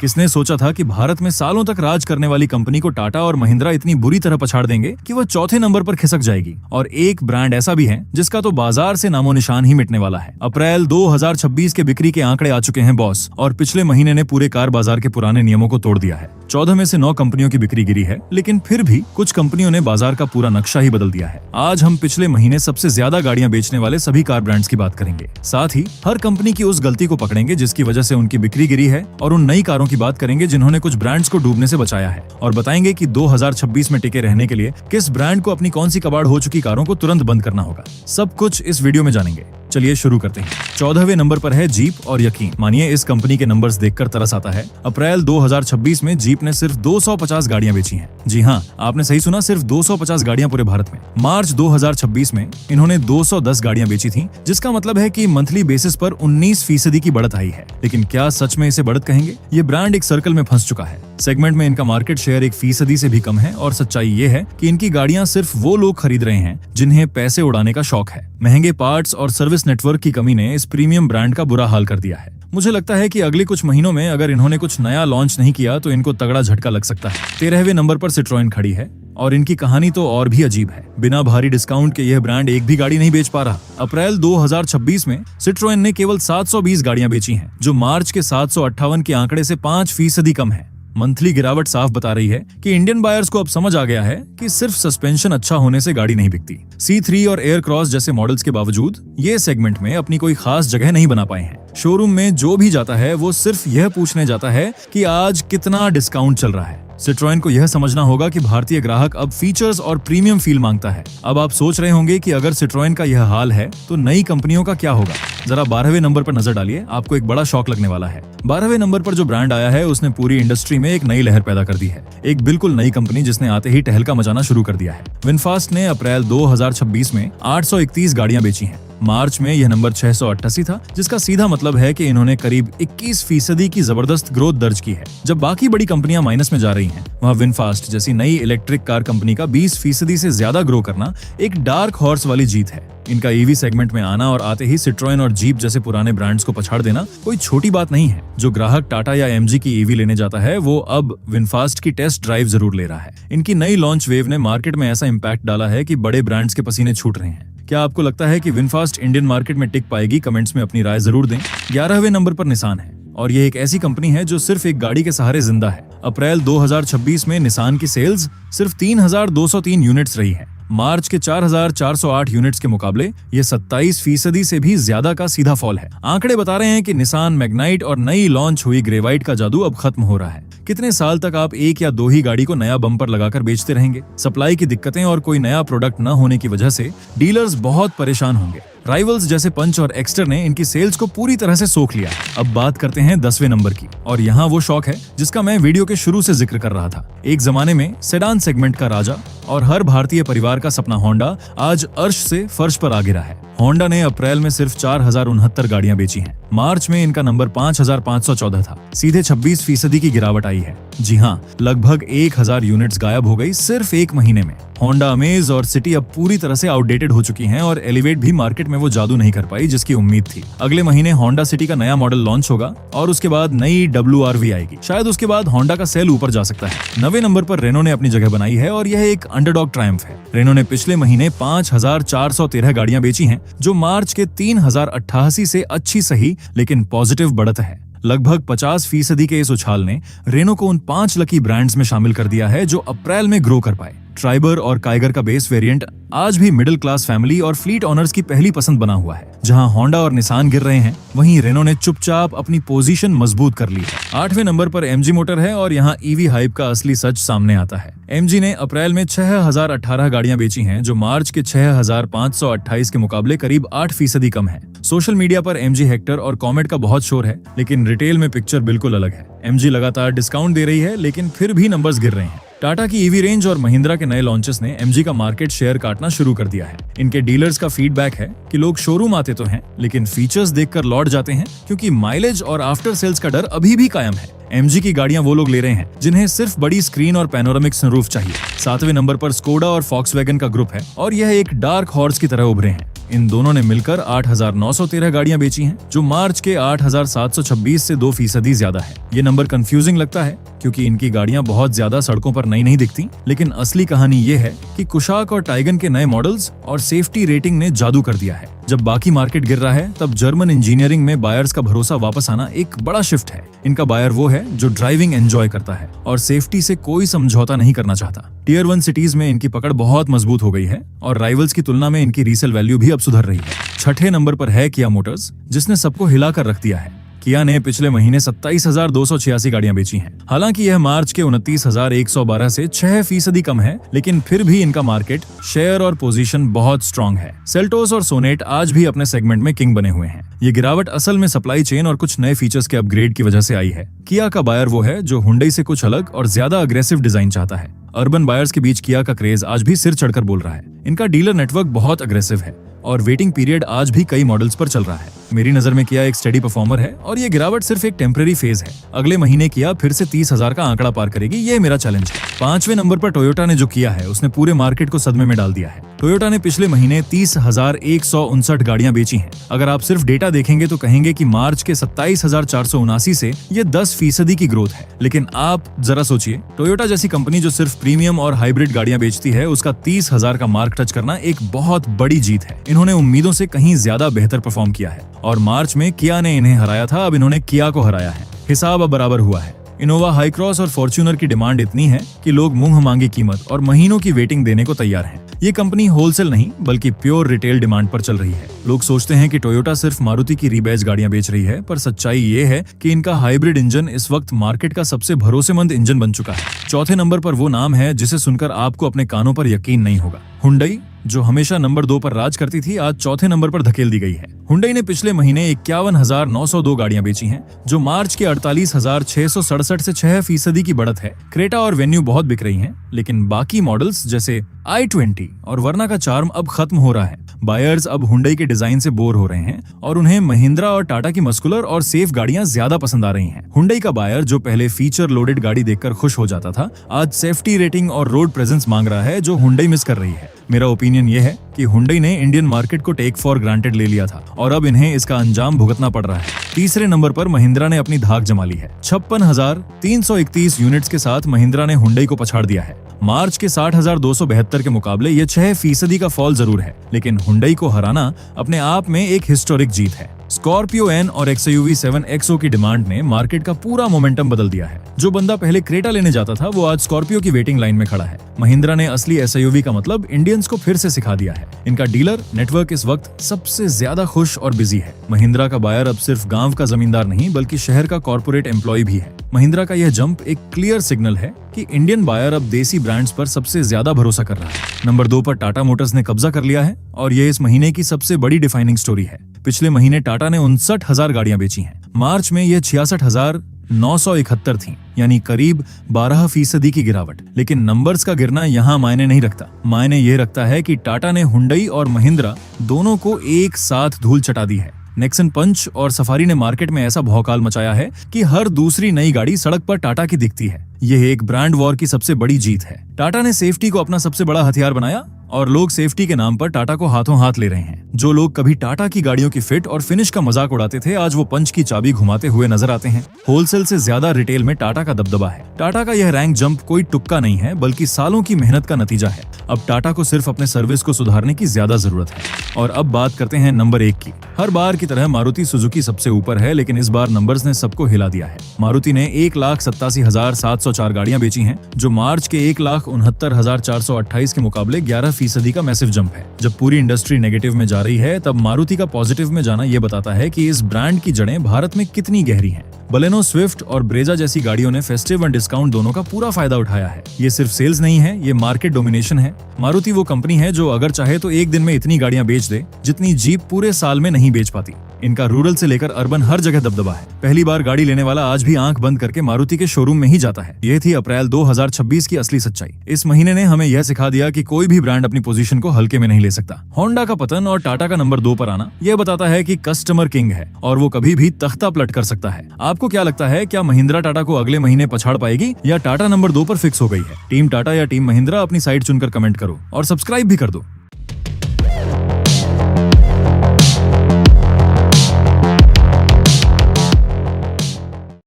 किसने सोचा था कि भारत में सालों तक राज करने वाली कंपनी को टाटा और महिंद्रा इतनी बुरी तरह पछाड़ देंगे कि वह चौथे नंबर पर खिसक जाएगी। और एक ब्रांड ऐसा भी है जिसका तो बाजार से नामो निशान ही मिटने वाला है। अप्रैल 2026 के बिक्री के आंकड़े आ चुके हैं बॉस, और पिछले महीने ने पूरे कार बाजार के पुराने नियमों को तोड़ दिया है। 14 में से 9 कंपनियों की बिक्री गिरी है, लेकिन फिर भी कुछ कंपनियों ने बाजार का पूरा नक्शा ही बदल दिया है। आज हम पिछले महीने सबसे ज्यादा गाड़ियां बेचने वाले सभी कार ब्रांड्स की बात करेंगे। साथ ही हर कंपनी की उस गलती को पकड़ेंगे जिसकी वजह से उनकी बिक्री गिरी है, और उन नई कारों की बात करेंगे जिन्होंने कुछ ब्रांड्स को डूबने से बचाया है। और बताएंगे कि 2026 में टिके रहने के लिए किस ब्रांड को अपनी कौन सी कबाड़ हो चुकी कारों को तुरंत बंद करना होगा। सब कुछ इस वीडियो में जानेंगे। चलिए शुरू करते हैं। 14वें नंबर पर है जीप, और यकीन मानिए इस कंपनी के नंबर्स देखकर तरस आता है। अप्रैल 2026 में जीप ने सिर्फ 250 गाड़ियां बेची हैं। जी हाँ, आपने सही सुना, सिर्फ 250 गाड़ियां पूरे भारत में। मार्च 2026 में इन्होंने 210 गाड़ियां बेची थी, जिसका मतलब है कि मंथली बेसिस पर 19% की बढ़त आई है। लेकिन क्या सच में इसे बढ़त कहेंगे? ये ब्रांड एक सर्कल में फंस चुका है। सेगमेंट में इनका मार्केट शेयर 1% से भी कम है, और सच्चाई ये है कि इनकी गाड़ियां सिर्फ वो लोग खरीद रहे हैं जिन्हें पैसे उड़ाने का शौक है। महंगे पार्ट्स और सर्विस नेटवर्क की कमी ने इस प्रीमियम ब्रांड का बुरा हाल कर दिया है। मुझे लगता है कि अगले कुछ महीनों में अगर इन्होंने कुछ नया लॉन्च नहीं किया तो इनको तगड़ा झटका लग सकता है। 13वें नंबर पर सिट्रोएन खड़ी है, और इनकी कहानी तो और भी अजीब है। बिना भारी डिस्काउंट के यह ब्रांड एक भी गाड़ी नहीं बेच पा रहा। अप्रैल 2026 में सिट्रोएन ने केवल 720 गाड़ियां बेची हैं, जो मार्च के 758 के आंकड़े से 5% कम है। मंथली गिरावट साफ बता रही है कि इंडियन बायर्स को अब समझ आ गया है कि सिर्फ सस्पेंशन अच्छा होने से गाड़ी नहीं बिकती। C3 और एयर क्रॉस जैसे मॉडल्स के बावजूद ये सेगमेंट में अपनी कोई खास जगह नहीं बना पाए हैं। शोरूम में जो भी जाता है वो सिर्फ यह पूछने जाता है कि आज कितना डिस्काउंट चल रहा है। सिट्रोएन को यह समझना होगा कि भारतीय ग्राहक अब फीचर्स और प्रीमियम फील मांगता है। अब आप सोच रहे होंगे कि अगर सिट्रोएन का यह हाल है तो नई कंपनियों का क्या होगा। जरा 12वें नंबर पर नजर डालिए, आपको एक बड़ा शॉक लगने वाला है। 12वें नंबर पर जो ब्रांड आया है उसने पूरी इंडस्ट्री में एक नई लहर पैदा कर दी है। एक बिल्कुल नई कंपनी जिसने आते ही टहलका मचाना शुरू कर दिया है। विनफास्ट ने अप्रैल 2026 में 831 गाड़ियां बेची हैं। मार्च में यह नंबर 688 था, जिसका सीधा मतलब है कि इन्होंने करीब 21% की जबरदस्त ग्रोथ दर्ज की है। जब बाकी बड़ी कंपनियां माइनस में जा रही हैं, वहाँ विनफास्ट जैसी नई इलेक्ट्रिक कार कंपनी का 20% से ज्यादा ग्रो करना एक डार्क हॉर्स वाली जीत है। इनका ईवी सेगमेंट में आना और आते ही सिट्रोएन और जीप जैसे पुराने ब्रांड्स को पछाड़ देना कोई छोटी बात नहीं है। जो ग्राहक टाटा या एमजी की ईवी लेने जाता है वो अब विनफास्ट की टेस्ट ड्राइव जरूर ले रहा है। इनकी नई लॉन्च वेव ने मार्केट में ऐसा इम्पैक्ट डाला है कि बड़े ब्रांड्स के पसीने छूट रहे हैं। क्या आपको लगता है कि विनफास्ट इंडियन मार्केट में टिक पाएगी? कमेंट्स में अपनी राय जरूर दें। 11वें नंबर पर निसान है, और ये एक ऐसी कंपनी है जो सिर्फ एक गाड़ी के सहारे जिंदा है। अप्रैल 2026 में निसान की सेल्स सिर्फ 3203 यूनिट्स रही है। मार्च के 4408 यूनिट्स के मुकाबले ये 27% से भी ज्यादा का सीधा फॉल है। आंकड़े बता रहे हैं कि निसान मैग्नाइट और नई लॉन्च हुई ग्रेवाइट का जादू अब खत्म हो रहा है। कितने साल तक आप एक या दो ही गाड़ी को नया बम्पर लगाकर बेचते रहेंगे? सप्लाई की दिक्कतें और कोई नया प्रोडक्ट न होने की वजह से डीलर्स बहुत परेशान होंगे। राइवल्स जैसे पंच और एक्स्टर ने इनकी सेल्स को पूरी तरह से सोख लिया। अब बात करते हैं 10वें नंबर की, और यहाँ वो शौक है जिसका मैं वीडियो के शुरू से जिक्र कर रहा था। एक जमाने में सेडान सेगमेंट का राजा और हर भारतीय परिवार का सपना होंडा आज अर्श से फर्श पर आ गिरा है। होंडा ने अप्रैल में सिर्फ 4069 गाड़ियां बेची हैं। मार्च में इनका नंबर 5514 था। सीधे 26% की गिरावट आई है। जी हाँ, लगभग 1000 यूनिट्स गायब हो गई सिर्फ एक महीने में। होंडा अमेज और सिटी अब पूरी तरह से आउटडेटेड हो चुकी हैं, और एलिवेट भी मार्केट में वो जादू नहीं कर पाई जिसकी उम्मीद थी। अगले महीने होंडा सिटी का नया मॉडल लॉन्च होगा, और उसके बाद नई WRV आएगी। शायद उसके बाद होंडा का सेल ऊपर जा सकता है। 9वें नंबर पर रेनो ने अपनी जगह बनाई है, और यह एक अंडरडॉग ट्रायम्फ है। रेनो ने पिछले महीने 5413 गाड़ियां बेची हैं, जो मार्च के 3088 से अच्छी सही लेकिन पॉजिटिव बढ़त है। लगभग 50% के इस उछाल ने रेनो को उन 5 लकी ब्रांड्स में शामिल कर दिया है जो अप्रैल में ग्रो कर पाए। ट्राइबर और काइगर का बेस वेरिएंट आज भी मिडिल क्लास फैमिली और फ्लीट ऑनर्स की पहली पसंद बना हुआ है। जहां होंडा और निसान गिर रहे हैं, वहीं रेनो ने चुपचाप अपनी पोजीशन मजबूत कर ली है। 8वें नंबर पर एमजी मोटर है, और यहां ईवी हाइप का असली सच सामने आता है। एमजी ने अप्रैल में 6018 गाड़ियां बेची हैं, जो मार्च के 6528 के मुकाबले करीब 8% कम है। सोशल मीडिया पर एमजी हेक्टर और कॉमेट का बहुत शोर है, लेकिन रिटेल में पिक्चर बिल्कुल अलग है। एमजी लगातार डिस्काउंट दे रही है, लेकिन फिर भी नंबर्स गिर रहे हैं। टाटा की ईवी रेंज और महिंद्रा के नए लॉन्चेस ने एमजी का मार्केट शेयर काटना शुरू कर दिया है। इनके डीलर्स का फीडबैक है कि लोग शोरूम आते तो हैं, लेकिन फीचर्स देखकर लौट जाते हैं, क्योंकि माइलेज और आफ्टर सेल्स का डर अभी भी कायम है। एमजी की गाड़ियां वो लोग ले रहे हैं जिन्हें सिर्फ बड़ी स्क्रीन और पैनोरामिक सनरूफ चाहिए। 7वें नंबर पर स्कोडा और फॉक्सवैगन का ग्रुप है, और यह एक डार्क हॉर्स की तरह उभरे हैं। इन दोनों ने मिलकर 8,913 गाड़ियां बेची हैं, जो मार्च के 8,726 से 2% ज्यादा है। ये नंबर कंफ्यूजिंग लगता है क्योंकि इनकी गाड़ियां बहुत ज्यादा सड़कों पर नई नहीं दिखती, लेकिन असली कहानी ये है कि कुशाक और टाइगन के नए मॉडल्स और सेफ्टी रेटिंग ने जादू कर दिया है। जब बाकी मार्केट गिर रहा है, तब जर्मन इंजीनियरिंग में बायर्स का भरोसा वापस आना एक बड़ा शिफ्ट है। इनका बायर वो है जो ड्राइविंग एंजॉय करता है और सेफ्टी से कोई समझौता नहीं करना चाहता। टियर 1 सिटीज में इनकी पकड़ बहुत मजबूत हो गई है और राइवल्स की तुलना में इनकी रीसेल वैल्यू भी अब सुधर रही है। छठे नंबर पर है किया मोटर्स, जिसने सबको हिलाकर रख दिया है। किया ने पिछले महीने 27,286 गाड़ियां बेची हैं। हालांकि यह मार्च के 29,112 से 6% कम है, लेकिन फिर भी इनका मार्केट शेयर और पोजीशन बहुत स्ट्रांग है। सेल्टोस और सोनेट आज भी अपने सेगमेंट में किंग बने हुए हैं। ये गिरावट असल में सप्लाई चेन और कुछ नए फीचर्स के अपग्रेड की वजह से आई है। किया का बायर वो है जो हुंडई से कुछ अलग और ज्यादा अग्रेसिव डिजाइन चाहता है। अर्बन बायर्स के बीच किया का क्रेज आज भी सिर चढ़कर बोल रहा है। इनका डीलर नेटवर्क बहुत अग्रेसिव है और वेटिंग पीरियड आज भी कई मॉडल्स पर चल रहा है। मेरी नजर में किया एक स्टेडी परफॉर्मर है और ये गिरावट सिर्फ एक टेम्पररी फेज है। अगले महीने किया फिर से 30,000 का आंकड़ा पार करेगी, ये मेरा चैलेंज है। 5वें नंबर पर टोयोटा ने जो किया है उसने पूरे मार्केट को सदमे में डाल दिया है। टोयोटा ने पिछले महीने 30,159 गाड़ियां बेची हैं। अगर आप सिर्फ डेटा देखेंगे तो कहेंगे कि मार्च के 27,479 से ये 10% की ग्रोथ है। लेकिन आप जरा सोचिए, टोयोटा जैसी कंपनी जो सिर्फ प्रीमियम और हाइब्रिड गाड़ियां बेचती है, उसका 30,000 का मार्क टच करना एक बहुत बड़ी जीत है। इन्होंने उम्मीदों से कहीं ज्यादा बेहतर परफॉर्म किया है और मार्च में किया ने इन्हें हराया था, अब इन्होंने किया को हराया है। हिसाब अब बराबर हुआ है। इनोवा, हाई क्रॉस और फॉर्च्यूनर की डिमांड इतनी है कि लोग मुंह मांगी कीमत और महीनों की वेटिंग देने को तैयार हैं। ये कंपनी होलसेल नहीं बल्कि प्योर रिटेल डिमांड पर चल रही है। लोग सोचते हैं कि टोयोटा सिर्फ मारुति की रीबैज गाड़ियां बेच रही है, पर सच्चाई ये है कि इनका हाइब्रिड इंजन इस वक्त मार्केट का सबसे भरोसेमंद इंजन बन चुका है। चौथे नंबर पर वो नाम है जिसे सुनकर आपको अपने कानों पर यकीन नहीं होगा। हुंडई, जो हमेशा नंबर 2 पर राज करती थी, आज चौथे नंबर पर धकेल दी गई है। हुंडई ने पिछले महीने 51,902 गाड़ियां बेची हैं, जो मार्च के 48,667 से 6% की बढ़त है। क्रेटा और वेन्यू बहुत बिक रही हैं, लेकिन बाकी मॉडल्स जैसे i20 और वर्ना का चार्म अब खत्म हो रहा है। बायर्स अब हुंडई के डिजाइन से बोर हो रहे हैं और उन्हें महिंद्रा और टाटा की मस्कुलर और सेफ गाड़ियां ज्यादा पसंद आ रही हैं। हुंडई का बायर जो पहले फीचर लोडेड गाड़ी देखकर खुश हो जाता था, आज सेफ्टी रेटिंग और रोड प्रेजेंस मांग रहा है, जो हुंडई मिस कर रही है। मेरा ओपिनियन ये है कि हुंडई ने इंडियन मार्केट को टेक फॉर ग्रांटेड ले लिया था और अब इन्हें इसका अंजाम भुगतना पड़ रहा है। तीसरे नंबर पर महिंद्रा ने अपनी धाक जमा ली है। 56,331 यूनिट्स के साथ महिंद्रा ने हुंडई को पछाड़ दिया है। मार्च के 60,272 के मुकाबले ये 6% का फॉल जरूर है, लेकिन हुंडई को हराना अपने आप में एक हिस्टोरिक जीत है। स्कॉर्पियो एन और XUV 7XO की डिमांड ने मार्केट का पूरा मोमेंटम बदल दिया है। जो बंदा पहले क्रेटा लेने जाता था, वो आज स्कॉर्पियो की वेटिंग लाइन में खड़ा है। महिंद्रा ने असली SUV का मतलब इंडियंस को फिर से सिखा दिया है। इनका डीलर नेटवर्क इस वक्त सबसे ज्यादा खुश और बिजी है। महिंद्रा का बायर अब सिर्फ गांव का जमींदार नहीं बल्कि शहर का कॉर्पोरेट एम्प्लॉय भी है। महिंद्रा का यह जंप एक क्लियर सिग्नल है कि इंडियन बायर अब देसी ब्रांड्स पर सबसे ज्यादा भरोसा कर रहा है। नंबर 2 पर टाटा मोटर्स ने कब्जा कर लिया है और ये इस महीने की सबसे बड़ी डिफाइनिंग स्टोरी है। पिछले महीने टाटा ने 59,000 गाड़ियां बेची हैं। मार्च में यह 66,971 थी, यानी करीब 12% की गिरावट। लेकिन नंबर्स का गिरना यहाँ मायने नहीं रखता। मायने ये रखता है कि टाटा ने हुंडई और महिंद्रा दोनों को एक साथ धूल चटा दी है। नेक्सन पंच और सफारी ने मार्केट में ऐसा भौकाल मचाया है कि हर दूसरी नई गाड़ी सड़क पर टाटा की दिखती है। यह एक ब्रांड वॉर की सबसे बड़ी जीत है। टाटा ने सेफ्टी को अपना सबसे बड़ा हथियार बनाया और लोग सेफ्टी के नाम पर टाटा को हाथों हाथ ले रहे हैं। जो लोग कभी टाटा की गाड़ियों की फिट और फिनिश का मजाक उड़ाते थे, आज वो पंच की चाबी घुमाते हुए नजर आते हैं। होलसेल से ज्यादा रिटेल में टाटा का दबदबा है। टाटा का यह रैंक जंप कोई तुक्का नहीं है, बल्कि सालों की मेहनत का नतीजा है। अब टाटा को सिर्फ अपने सर्विस को सुधारने की ज्यादा जरूरत है। और अब बात करते हैं नंबर 1 की। हर बार की तरह मारुति सुजुकी सबसे ऊपर है, लेकिन इस बार नंबर्स ने सबको हिला दिया है। मारुति ने 1,87,704 गाड़ियां बेची हैं, जो मार्च के 1,69,428 के मुकाबले 11% का मैसिव जंप है। जब पूरी इंडस्ट्री नेगेटिव में जा रही है, तब मारुति का पॉजिटिव में जाना ये बताता है कि इस ब्रांड की जड़ें भारत में कितनी गहरी हैं। बलेनो, स्विफ्ट और ब्रेजा जैसी गाड़ियों ने फेस्टिव और डिस्काउंट दोनों का पूरा फायदा उठाया है। ये सिर्फ सेल्स नहीं है, ये मार्केट डोमिनेशन है। मारुति वो कंपनी है जो अगर चाहे तो एक दिन में इतनी गाड़ियां बेच दे जितनी जीप पूरे साल में नहीं बेच पाती। इनका रूरल से लेकर अर्बन हर जगह दबदबा है। पहली बार गाड़ी लेने वाला आज भी आंख बंद करके मारुति के शोरूम में ही जाता है। ये थी अप्रैल 2026 की असली सच्चाई। इस महीने ने हमें यह सिखा दिया कि कोई भी ब्रांड अपनी पोजीशन को हल्के में नहीं ले सकता। होंडा का पतन और टाटा का नंबर 2 पर आना यह बताता है कि कस्टमर किंग है और वो कभी भी तख्ता पलट कर सकता है। आपको क्या लगता है, क्या महिंद्रा टाटा को अगले महीने पछाड़ पाएगी या टाटा नंबर 2 पर फिक्स हो गई है? टीम टाटा या टीम महिंद्रा? अपनी साइड चुनकर कमेंट करो और सब्सक्राइब भी कर दो।